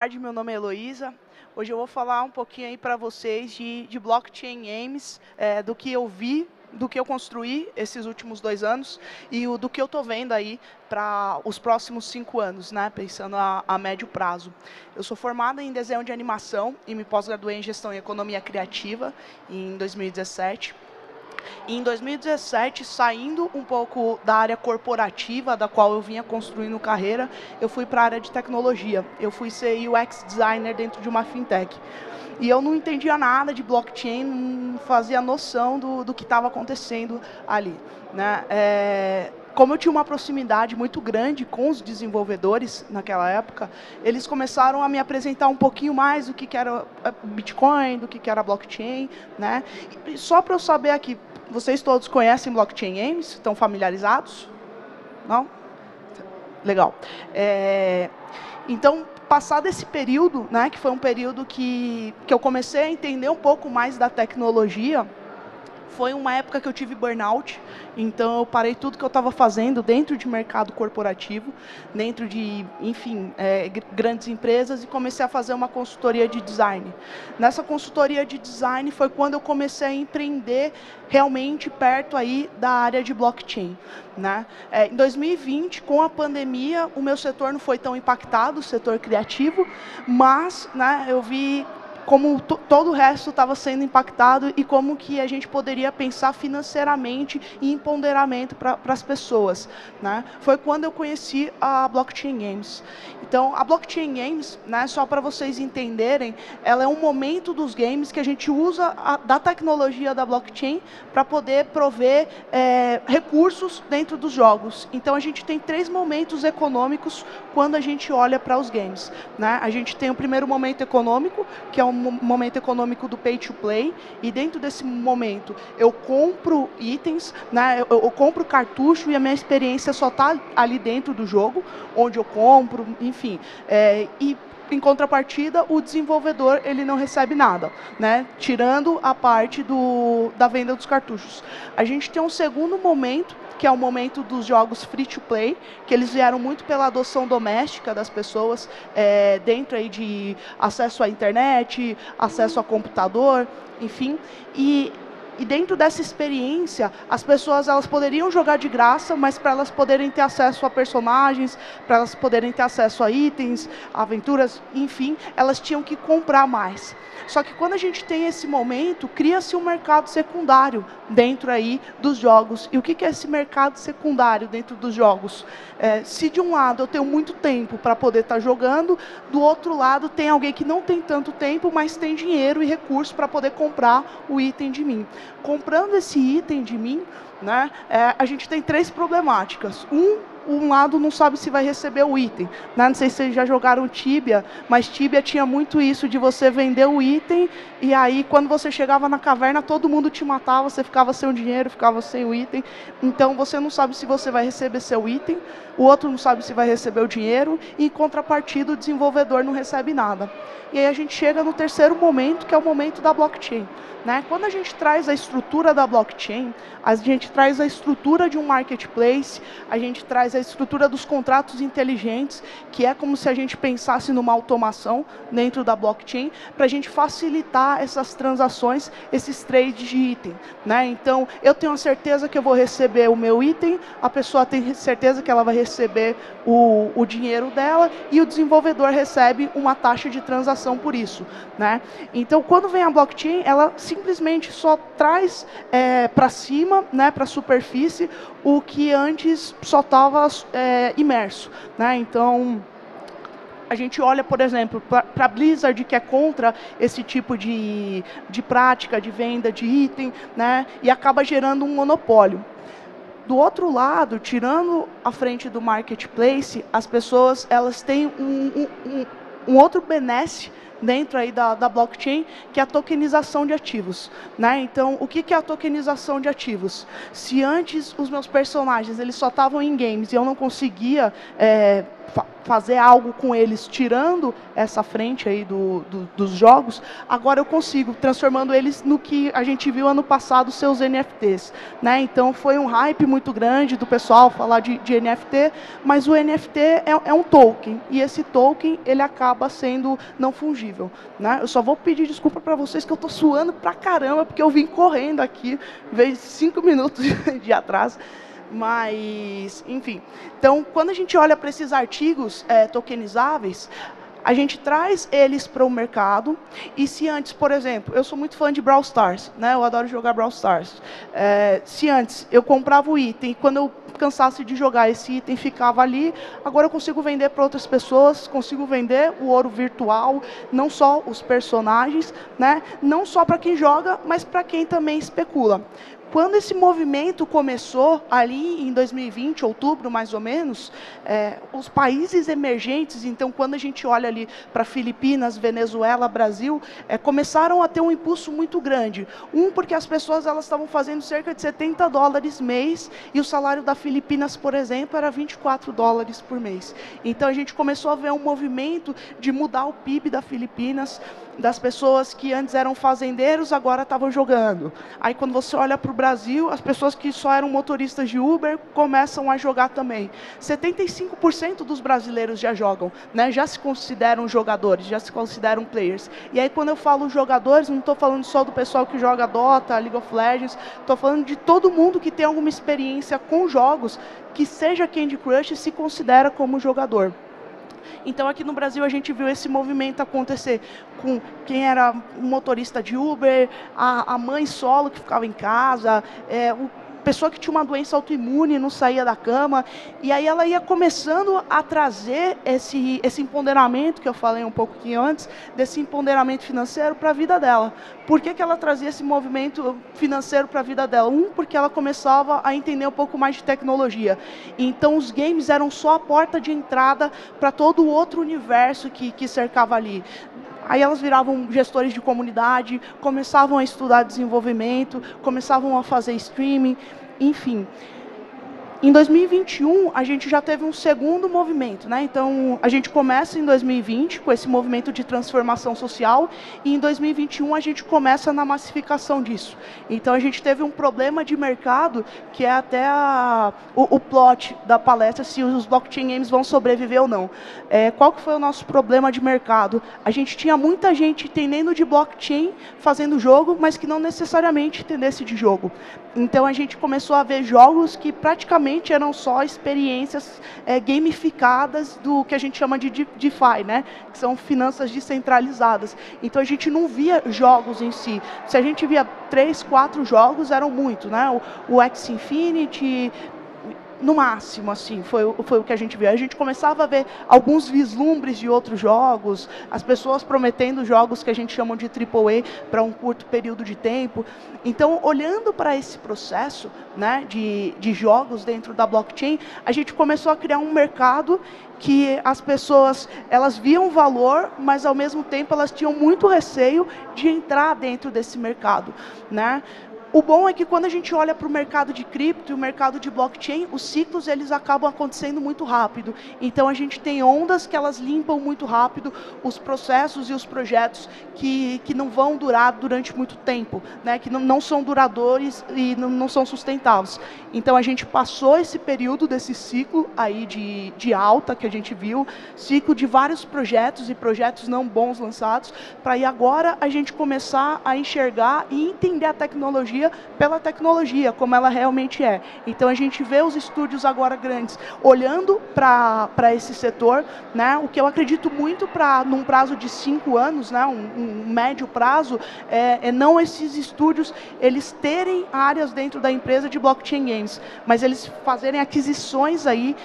tarde, meu nome é Heloísa. Hoje eu vou falar um pouquinho aí para vocês de blockchain games, do que eu vi, do que eu construí esses últimos 2 anos e do que eu estou vendo aí para os próximos 5 anos, né, pensando a médio prazo. Eu sou formada em desenho de animação e me pós-graduei em gestão e economia criativa em 2017. E em 2017, saindo um pouco da área corporativa, da qual eu vinha construindo carreira, eu fui para a área de tecnologia. Eu fui ser UX designer dentro de uma fintech. E eu não entendia nada de blockchain, não fazia noção do que estava acontecendo ali, né? Como eu tinha uma proximidade muito grande com os desenvolvedores naquela época, eles começaram a me apresentar um pouquinho mais do que era Bitcoin, do que era blockchain, né? E só para eu saber aqui, vocês todos conhecem blockchain games? Estão familiarizados? Não? Legal. Então, passado esse período, né, que foi um período que eu comecei a entender um pouco mais da tecnologia, foi uma época que eu tive burnout, então eu parei tudo que eu estava fazendo dentro de mercado corporativo, dentro de, enfim, grandes empresas, e comecei a fazer uma consultoria de design. Nessa consultoria de design foi quando eu comecei a empreender realmente perto aí da área de blockchain, né? Em 2020, com a pandemia, o meu setor não foi tão impactado, o setor criativo, mas, né, eu vi como todo o resto estava sendo impactado e como que a gente poderia pensar financeiramente e em ponderamento para as pessoas, né? Foi quando eu conheci a Blockchain Games. Então, a Blockchain Games, né, só para vocês entenderem, ela é um momento dos games que a gente usa da tecnologia da blockchain para poder prover recursos dentro dos jogos. Então, a gente tem 3 momentos econômicos quando a gente olha para os games, né? A gente tem o primeiro momento econômico, que é um momento econômico do pay to play, e dentro desse momento eu compro itens, né, eu compro cartucho e a minha experiência só está ali dentro do jogo, onde eu compro, enfim, e em contrapartida, o desenvolvedor ele não recebe nada, né? Tirando a parte da venda dos cartuchos. A gente tem um segundo momento, que é o momento dos jogos free-to-play, que eles vieram muito pela adoção doméstica das pessoas, dentro aí de acesso à internet, acesso a computador, enfim. E dentro dessa experiência, as pessoas elas poderiam jogar de graça, mas para elas poderem ter acesso a personagens, para elas poderem ter acesso a itens, aventuras, enfim, elas tinham que comprar mais. Só que quando a gente tem esse momento, cria-se um mercado secundário dentro aí dos jogos. E o que é esse mercado secundário dentro dos jogos? Se de um lado eu tenho muito tempo para poder estar jogando, do outro lado tem alguém que não tem tanto tempo, mas tem dinheiro e recurso para poder comprar o item de mim. Comprando esse item de mim, né, a gente tem 3 problemáticas. Um lado não sabe se vai receber o item, né? Não sei se vocês já jogaram Tibia, mas Tibia tinha muito isso de você vender o item e aí quando você chegava na caverna todo mundo te matava, você ficava sem o dinheiro, ficava sem o item. Então você não sabe se você vai receber seu item, o outro não sabe se vai receber o dinheiro e em contrapartida o desenvolvedor não recebe nada. E aí a gente chega no terceiro momento, que é o momento da blockchain, né? Quando a gente traz a estrutura da blockchain, a gente traz a estrutura de um marketplace, a gente traz a estrutura dos contratos inteligentes, que é como se a gente pensasse numa automação dentro da blockchain, para a gente facilitar essas transações, esses trades de item, né? Então, eu tenho a certeza que eu vou receber o meu item, a pessoa tem certeza que ela vai receber o dinheiro dela, e o desenvolvedor recebe uma taxa de transação por isso, né? Então, quando vem a blockchain, ela simplesmente só traz para cima, né, para a superfície, o que antes só estava imerso, né? Então, a gente olha, por exemplo, para a Blizzard, que é contra esse tipo de prática de venda de item, né, e acaba gerando um monopólio. Do outro lado, tirando a frente do marketplace, as pessoas elas têm um outro benesse dentro aí da blockchain, que é a tokenização de ativos, né? Então, o que é a tokenização de ativos? Se antes os meus personagens eles só estavam em games e eu não conseguia fazer algo com eles, tirando essa frente aí dos jogos, agora eu consigo, transformando eles no que a gente viu ano passado, seus NFTs. Né? Então, foi um hype muito grande do pessoal falar de NFT, mas o NFT é um token, e esse token ele acaba sendo não fungível. Né? Eu só vou pedir desculpa para vocês que eu estou suando pra caramba, porque eu vim correndo aqui, veio 5 minutos de atraso. Mas, enfim. Então, quando a gente olha para esses artigos tokenizáveis, a gente traz eles para o mercado, e se antes, por exemplo, eu sou muito fã de Brawl Stars, né? Eu adoro jogar Brawl Stars. Se antes eu comprava o item, e quando eu cansasse de jogar, esse item ficava ali, agora eu consigo vender para outras pessoas, consigo vender o ouro virtual, não só os personagens, né? Não só para quem joga, mas para quem também especula. Quando esse movimento começou, ali em 2020, outubro mais ou menos, os países emergentes, então quando a gente olha ali para Filipinas, Venezuela, Brasil, começaram a ter um impulso muito grande. Porque as pessoas elas estavam fazendo cerca de $70 mês, e o salário da Filipinas, por exemplo, era $24 por mês. Então a gente começou a ver um movimento de mudar o PIB da Filipinas, das pessoas que antes eram fazendeiros, agora estavam jogando. Aí quando você olha para o Brasil, as pessoas que só eram motoristas de Uber começam a jogar também. 75% dos brasileiros já jogam, né? Já se consideram jogadores, já se consideram players. E aí quando eu falo jogadores, não estou falando só do pessoal que joga Dota, League of Legends, estou falando de todo mundo que tem alguma experiência com jogos, que seja Candy Crush, se considera como jogador. Então, aqui no Brasil, a gente viu esse movimento acontecer com quem era motorista de Uber, a mãe solo que ficava em casa, pessoa que tinha uma doença autoimune, não saía da cama, e aí ela ia começando a trazer esse empoderamento, que eu falei um pouquinho antes, desse empoderamento financeiro para a vida dela. Por que ela trazia esse movimento financeiro para a vida dela? Porque ela começava a entender um pouco mais de tecnologia. Então, os games eram só a porta de entrada para todo o outro universo que cercava ali. Aí elas viravam gestores de comunidade, começavam a estudar desenvolvimento, começavam a fazer streaming, enfim. Em 2021, a gente já teve um segundo movimento, né? Então, a gente começa em 2020 com esse movimento de transformação social, e em 2021 a gente começa na massificação disso. Então, a gente teve um problema de mercado, que é até o plot da palestra, se os blockchain games vão sobreviver ou não. Qual que foi o nosso problema de mercado? A gente tinha muita gente entendendo de blockchain, fazendo jogo, mas que não necessariamente entendesse de jogo. Então, a gente começou a ver jogos que praticamente eram só experiências gamificadas do que a gente chama de DeFi, né? Que são finanças descentralizadas. Então, a gente não via jogos em si. Se a gente via 3, 4 jogos, eram muito, né? O Axie Infinity, no máximo, assim, foi o que a gente viu. A gente começava a ver alguns vislumbres de outros jogos, as pessoas prometendo jogos que a gente chama de AAA para um curto período de tempo. Então, olhando para esse processo, né, de jogos dentro da blockchain, a gente começou a criar um mercado que as pessoas elas viam valor, mas, ao mesmo tempo, elas tinham muito receio de entrar dentro desse mercado, né? O bom é que quando a gente olha para o mercado de cripto e o mercado de blockchain, os ciclos eles acabam acontecendo muito rápido. Então, a gente tem ondas que elas limpam muito rápido os processos e os projetos que não vão durar durante muito tempo, né? Que não são duradouros e não são sustentáveis. Então, a gente passou esse período desse ciclo aí de alta que a gente viu, ciclo de vários projetos e projetos não bons lançados, para aí agora a gente começar a enxergar e entender a tecnologia pela tecnologia, como ela realmente é. Então, a gente vê os estúdios agora grandes olhando para esse setor, né? O que eu acredito muito num prazo de 5 anos, né? Um médio prazo, não esses estúdios eles terem áreas dentro da empresa de blockchain games, mas eles fazerem aquisições aí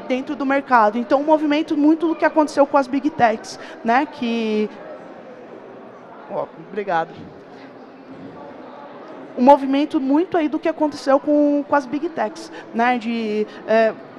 dentro do mercado. Então, um movimento muito do que aconteceu com as Big Techs, né? Obrigado. Um movimento muito aí do que aconteceu com as Big Techs, né?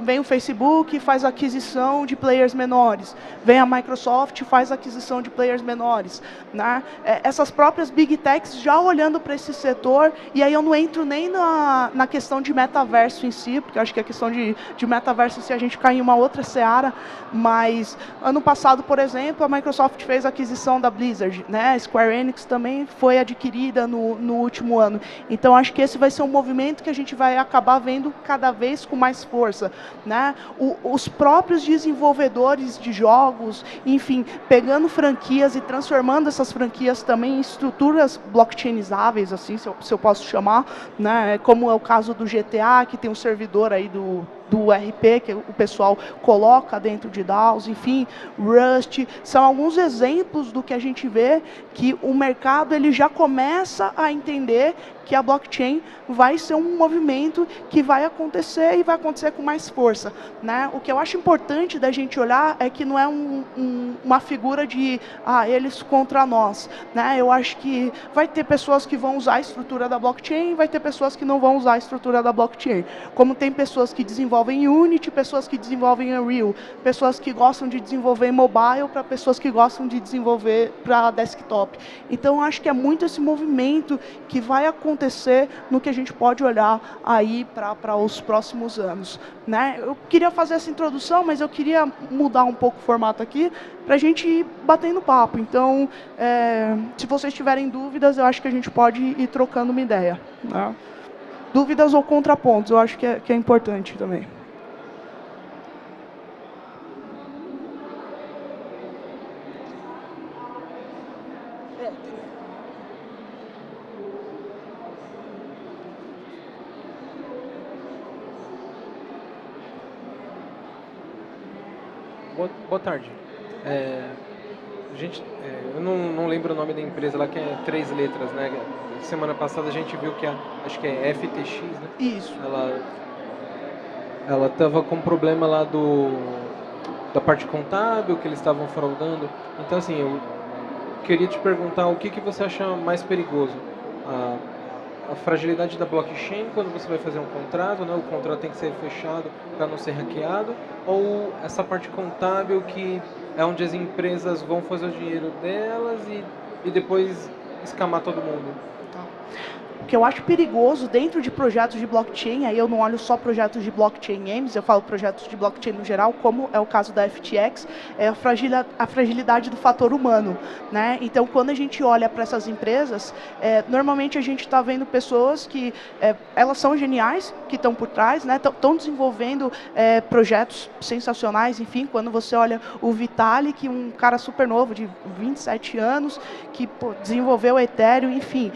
vem o Facebook, faz aquisição de players menores. Vem a Microsoft, faz aquisição de players menores. Né? Essas próprias Big Techs já olhando para esse setor, e aí eu não entro nem na questão de metaverso em si, porque eu acho que a questão de metaverso, se a gente cair em uma outra seara, mas ano passado, por exemplo, a Microsoft fez a aquisição da Blizzard, né? A Square Enix também foi adquirida no último ano. Então, acho que esse vai ser um movimento que a gente vai acabar vendo cada vez com mais força. Né? Os próprios desenvolvedores de jogos, enfim, pegando franquias e transformando essas franquias também em estruturas blockchainizáveis, assim, se eu posso chamar, né? Como é o caso do GTA, que tem um servidor aí do RP, que o pessoal coloca dentro de DAOs, enfim, Rust, são alguns exemplos do que a gente vê que o mercado ele já começa a entender que a blockchain vai ser um movimento que vai acontecer e vai acontecer com mais força. Né? O que eu acho importante da gente olhar é que não é uma figura de eles contra nós. Né? Eu acho que vai ter pessoas que vão usar a estrutura da blockchain, vai ter pessoas que não vão usar a estrutura da blockchain. Como tem pessoas que desenvolvem Unity, pessoas que desenvolvem Unreal, pessoas que gostam de desenvolver em mobile para pessoas que gostam de desenvolver para desktop. Então, eu acho que é muito esse movimento que vai acontecer no que a gente pode olhar aí para os próximos anos. Né? Eu queria fazer essa introdução, mas eu queria mudar um pouco o formato aqui para a gente ir batendo papo. Então, se vocês tiverem dúvidas, eu acho que a gente pode ir trocando uma ideia. Né? Dúvidas ou contrapontos, eu acho que é importante também. Boa tarde. Eu não lembro o nome da empresa lá, que é 3 letras, né? Semana passada a gente viu que acho que é FTX, né? Isso. Ela estava com problema lá da parte contábil, que eles estavam fraudando. Então, assim, eu queria te perguntar o que você acha mais perigoso? A fragilidade da blockchain quando você vai fazer um contrato, né? O contrato tem que ser fechado para não ser hackeado, ou essa parte contábil que é onde as empresas vão fazer o dinheiro delas e depois escamar todo mundo? O que eu acho perigoso dentro de projetos de blockchain, aí eu não olho só projetos de blockchain games, eu falo projetos de blockchain no geral, como é o caso da FTX, é a fragilidade do fator humano. Né? Então, quando a gente olha para essas empresas, normalmente a gente está vendo pessoas que elas são geniais, que estão por trás, né? Estão desenvolvendo projetos sensacionais, enfim, quando você olha o Vitalik, um cara super novo, de 27 anos, que desenvolveu Ethereum, enfim.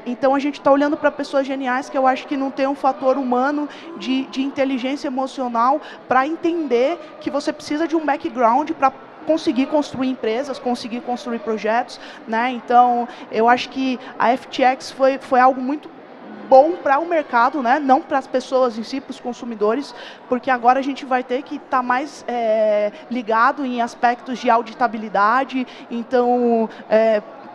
Então, a gente está olhando para pessoas geniais que eu acho que não tem um fator humano de inteligência emocional para entender que você precisa de um background para conseguir construir empresas, conseguir construir projetos. Né? Então, eu acho que a FTX foi algo muito bom para o mercado, né? Não para as pessoas em si, para os consumidores, porque agora a gente vai ter que estar mais ligado em aspectos de auditabilidade. Então,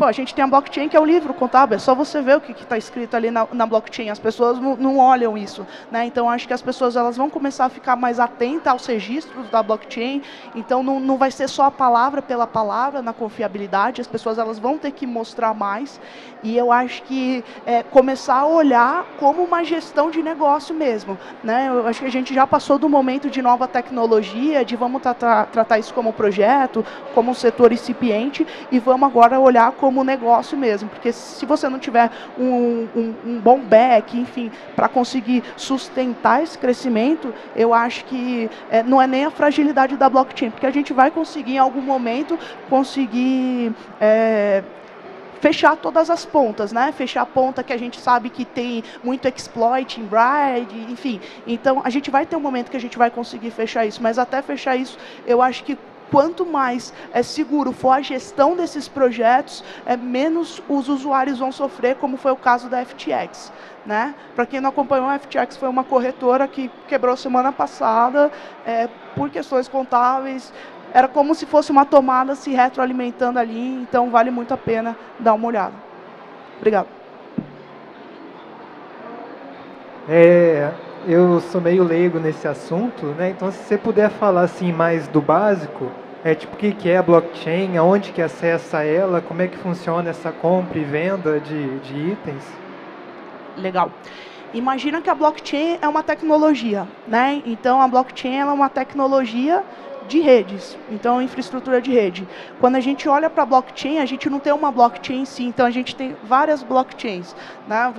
a gente tem a blockchain, que é o livro contábil, é só você ver o que está escrito ali na blockchain, as pessoas não olham isso. Né? Então, acho que as pessoas elas vão começar a ficar mais atentas aos registros da blockchain, então não vai ser só a palavra pela palavra na confiabilidade, as pessoas elas vão ter que mostrar mais, e eu acho que começar a olhar como uma gestão de negócio mesmo. Né? Eu acho que a gente já passou do momento de nova tecnologia, de vamos tratar isso como projeto, como um setor incipiente, e vamos agora olhar como negócio mesmo, porque se você não tiver um bom back, enfim, para conseguir sustentar esse crescimento, eu acho que não é nem a fragilidade da blockchain, porque a gente vai conseguir em algum momento fechar todas as pontas, né? Fechar a ponta que a gente sabe que tem muito exploit em Bride, enfim. Então, a gente vai ter um momento que a gente vai conseguir fechar isso, mas até fechar isso, eu acho que quanto mais seguro for a gestão desses projetos, menos os usuários vão sofrer, como foi o caso da FTX. Né? Para quem não acompanhou, a FTX foi uma corretora que quebrou semana passada por questões contábeis. Era como se fosse uma tomada se retroalimentando ali, então vale muito a pena dar uma olhada. Obrigado. eu sou meio leigo nesse assunto, né? Então, se você puder falar assim mais do básico, tipo, o que é a blockchain, aonde que acessa ela, como é que funciona essa compra e venda de itens? Legal. Imagina que a blockchain é uma tecnologia, né? Então, a blockchain ela é uma tecnologia de redes, então infraestrutura de rede. Quando a gente olha para a blockchain, a gente não tem uma blockchain em si, então a gente tem várias blockchains, né?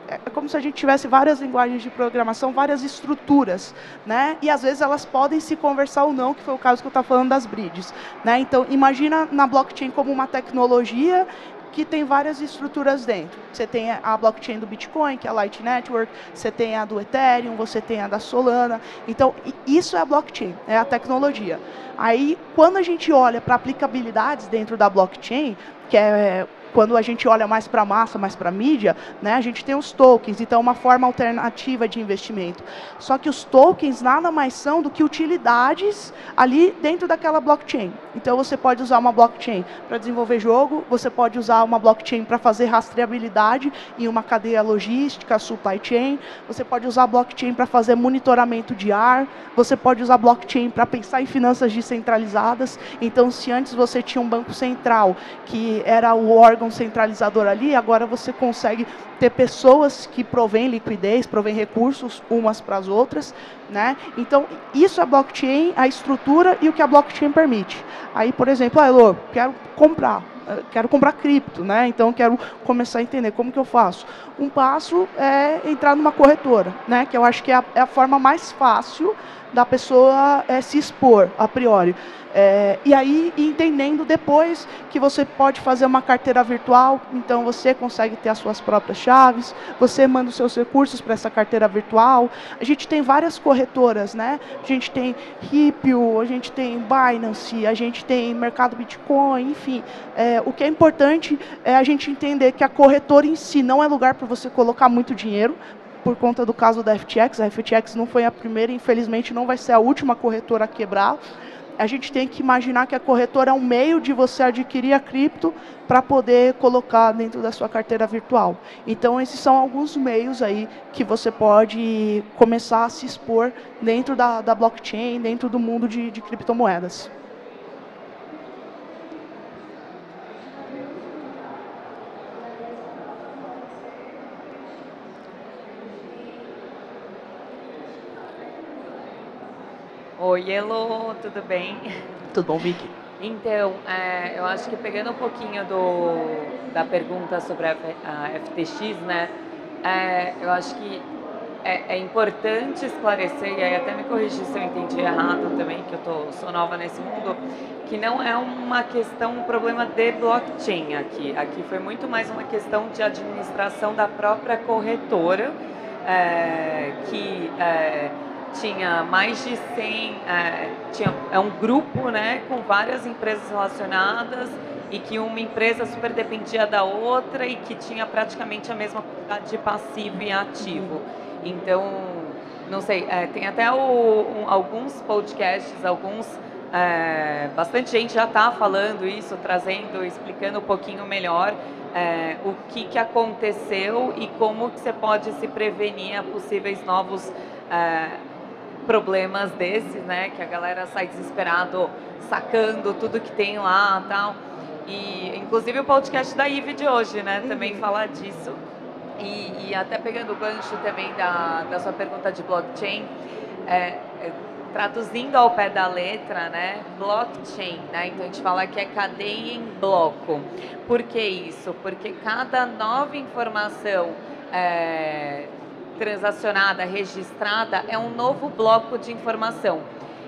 É como se a gente tivesse várias linguagens de programação, várias estruturas, né? E às vezes elas podem se conversar ou não, que foi o caso que eu estava falando das bridges, né? Então, imagina na blockchain como uma tecnologia que tem várias estruturas dentro. Você tem a blockchain do Bitcoin, que é a Light Network, você tem a do Ethereum, você tem a da Solana. Então, isso é a blockchain, é a tecnologia. Aí, quando a gente olha para aplicabilidades dentro da blockchain, que é quando a gente olha mais para a massa, mais para a mídia, né, a gente tem os tokens, então é uma forma alternativa de investimento. Só que os tokens nada mais são do que utilidades ali dentro daquela blockchain. Então você pode usar uma blockchain para desenvolver jogo, você pode usar uma blockchain para fazer rastreabilidade em uma cadeia logística, supply chain, você pode usar a blockchain para fazer monitoramento de ar, você pode usar a blockchain para pensar em finanças descentralizadas. Então, se antes você tinha um banco central, que era o órgão centralizador ali, agora você consegue ter pessoas que provêm liquidez, provêm recursos umas para as outras, né? Então, isso é a blockchain, a estrutura e o que a blockchain permite. Aí, por exemplo, Elô, quero comprar cripto, né? Então, quero começar a entender como que eu faço. Um passo é entrar numa corretora, né? Que eu acho que é a forma mais fácil da pessoa se expor, a priori. E aí, entendendo depois que você pode fazer uma carteira virtual, então você consegue ter as suas próprias chaves, você manda os seus recursos para essa carteira virtual. A gente tem várias corretoras, né? A gente tem Ripple, a gente tem Binance, a gente tem Mercado Bitcoin, enfim. O que é importante é a gente entender que a corretora em si não é lugar para você colocar muito dinheiro, por conta do caso da FTX. A FTX não foi a primeira, infelizmente não vai ser a última corretora a quebrar. A gente tem que imaginar que a corretora é um meio de você adquirir a cripto para poder colocar dentro da sua carteira virtual. Então, esses são alguns meios aí que você pode começar a se expor dentro da blockchain, dentro do mundo de criptomoedas. Oi, Elô, tudo bem? Tudo bom, Vicky? Então, eu acho que pegando um pouquinho da pergunta sobre a FTX, né, eu acho que é importante esclarecer, e aí até me corrigir se eu entendi errado também, que eu sou nova nesse mundo, que não é uma questão, um problema de blockchain aqui. Aqui foi muito mais uma questão de administração da própria corretora, que tinha mais de 100, é um grupo, né, com várias empresas relacionadas e que uma empresa super dependia da outra e que tinha praticamente a mesma quantidade de passivo e ativo. Então, não sei, tem até alguns podcasts, bastante gente já está falando isso, trazendo, explicando um pouquinho melhor o que aconteceu e como que você pode se prevenir a possíveis novos problemas desses, né, que a galera sai desesperado sacando tudo que tem lá, tal. E inclusive o podcast da Ive de hoje, né, também fala disso. E até pegando o gancho também da sua pergunta de blockchain, traduzindo ao pé da letra, né, blockchain, né, então a gente fala que é cadeia em bloco. Por que isso? Porque cada nova informação transacionada, registrada, é um novo bloco de informação.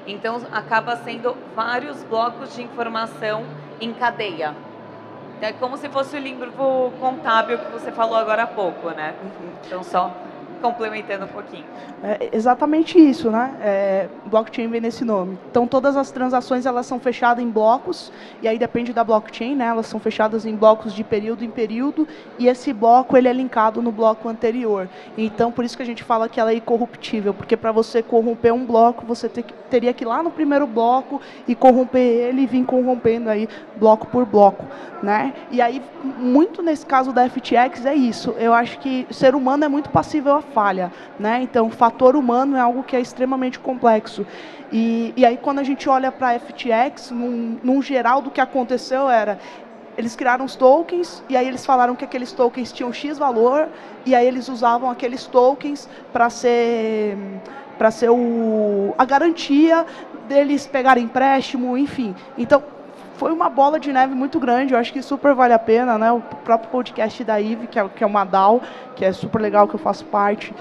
Então, acaba sendo vários blocos de informação em cadeia. É como se fosse o livro contábil que você falou agora há pouco, né? Então, só complementando um pouquinho. É exatamente isso, né? Blockchain vem nesse nome. Então, todas as transações elas são fechadas em blocos, e aí depende da blockchain, né? Elas são fechadas em blocos de período em período, e esse bloco ele é linkado no bloco anterior. Então, por isso que a gente fala que ela é incorruptível, porque para você corromper um bloco, você teria que ir lá no primeiro bloco e corromper ele e vir corrompendo aí bloco por bloco, né? E aí, muito nesse caso da FTX é isso. Eu acho que o ser humano é muito passível a falha, né? Então, o fator humano é algo que é extremamente complexo. E aí, quando a gente olha para a FTX, num geral do que aconteceu era... Eles criaram os tokens, e aí eles falaram que aqueles tokens tinham X valor, e aí eles usavam aqueles tokens para ser a garantia deles pegarem empréstimo, enfim. Então, foi uma bola de neve muito grande, eu acho que super vale a pena, né? O próprio podcast da Eve, que é uma DAO, que é super legal, que eu faço parte,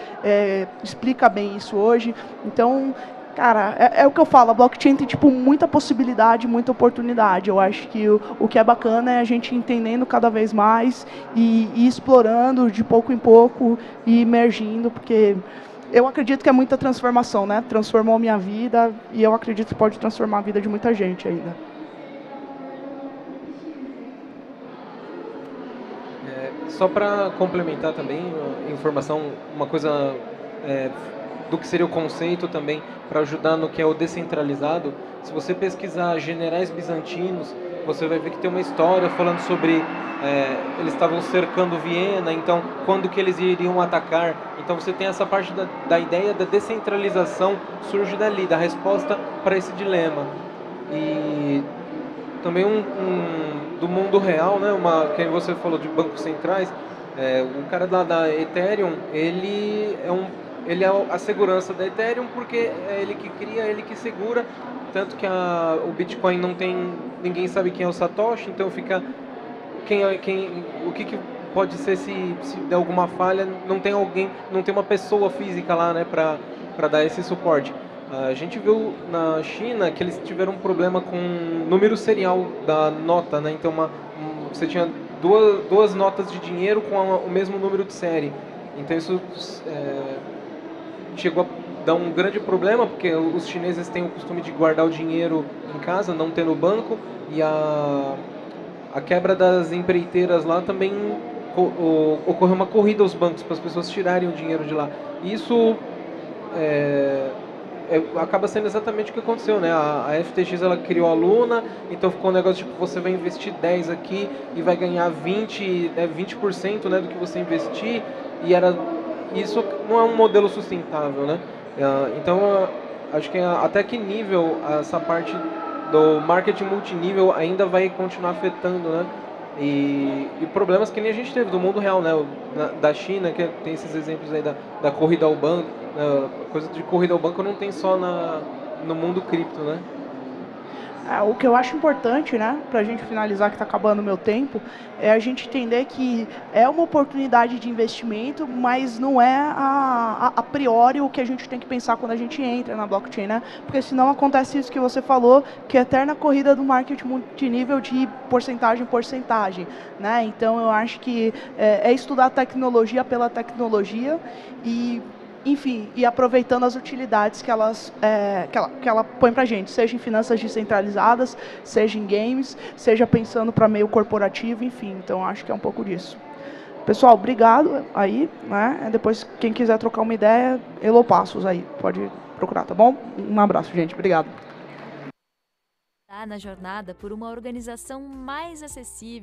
explica bem isso hoje. Então, cara, é o que eu falo, a blockchain tem tipo, muita possibilidade, muita oportunidade. Eu acho que o que é bacana é a gente entendendo cada vez mais e explorando de pouco em pouco e emergindo, porque eu acredito que é muita transformação, né? Transformou a minha vida e eu acredito que pode transformar a vida de muita gente ainda. Só para complementar também a informação, uma coisa do que seria o conceito também, para ajudar no que é o descentralizado, se você pesquisar generais bizantinos, você vai ver que tem uma história falando sobre eles estavam cercando Viena, então quando que eles iriam atacar. Então você tem essa parte da ideia da descentralização, surge dali, da resposta para esse dilema. E também do mundo real, né? Que você falou de bancos centrais, o cara da Ethereum, ele é a segurança da Ethereum porque é ele que cria, ele que segura, tanto que o Bitcoin não tem, ninguém sabe quem é o Satoshi, então fica o que pode ser se der alguma falha, não tem uma pessoa física lá, né, para dar esse suporte. A gente viu na China que eles tiveram um problema com o número serial da nota, né? Então você tinha duas notas de dinheiro com o mesmo número de série. Então isso chegou a dar um grande problema, porque os chineses têm o costume de guardar o dinheiro em casa, não ter no banco, e a quebra das empreiteiras lá também ocorreu uma corrida aos bancos para as pessoas tirarem o dinheiro de lá. E isso acaba sendo exatamente o que aconteceu, né? A FTX ela criou a Luna, então ficou um negócio tipo, você vai investir 10 aqui e vai ganhar 20%, né, do que você investir, e isso não é um modelo sustentável, né? Então, acho que até que nível essa parte do marketing multinível ainda vai continuar afetando, né? E problemas que nem a gente teve do mundo real, né? Da China, que tem esses exemplos aí da corrida ao banco. Coisa de corrida ao banco não tem só no mundo cripto, né? O que eu acho importante, né, para a gente finalizar, que está acabando o meu tempo, é a gente entender que é uma oportunidade de investimento, mas não é a priori o que a gente tem que pensar quando a gente entra na blockchain, né? Porque senão acontece isso que você falou, que é a eterna corrida do marketing multinível de porcentagem em porcentagem, né? Então eu acho que é estudar a tecnologia pela tecnologia e enfim, e aproveitando as utilidades que ela põe para a gente, seja em finanças descentralizadas, seja em games, seja pensando para meio corporativo, enfim. Então, acho que é um pouco disso. Pessoal, obrigado aí, né? Depois, quem quiser trocar uma ideia, Elo Passos aí, pode procurar, tá bom? Um abraço, gente. Obrigado. Na jornada por uma organização mais acessível.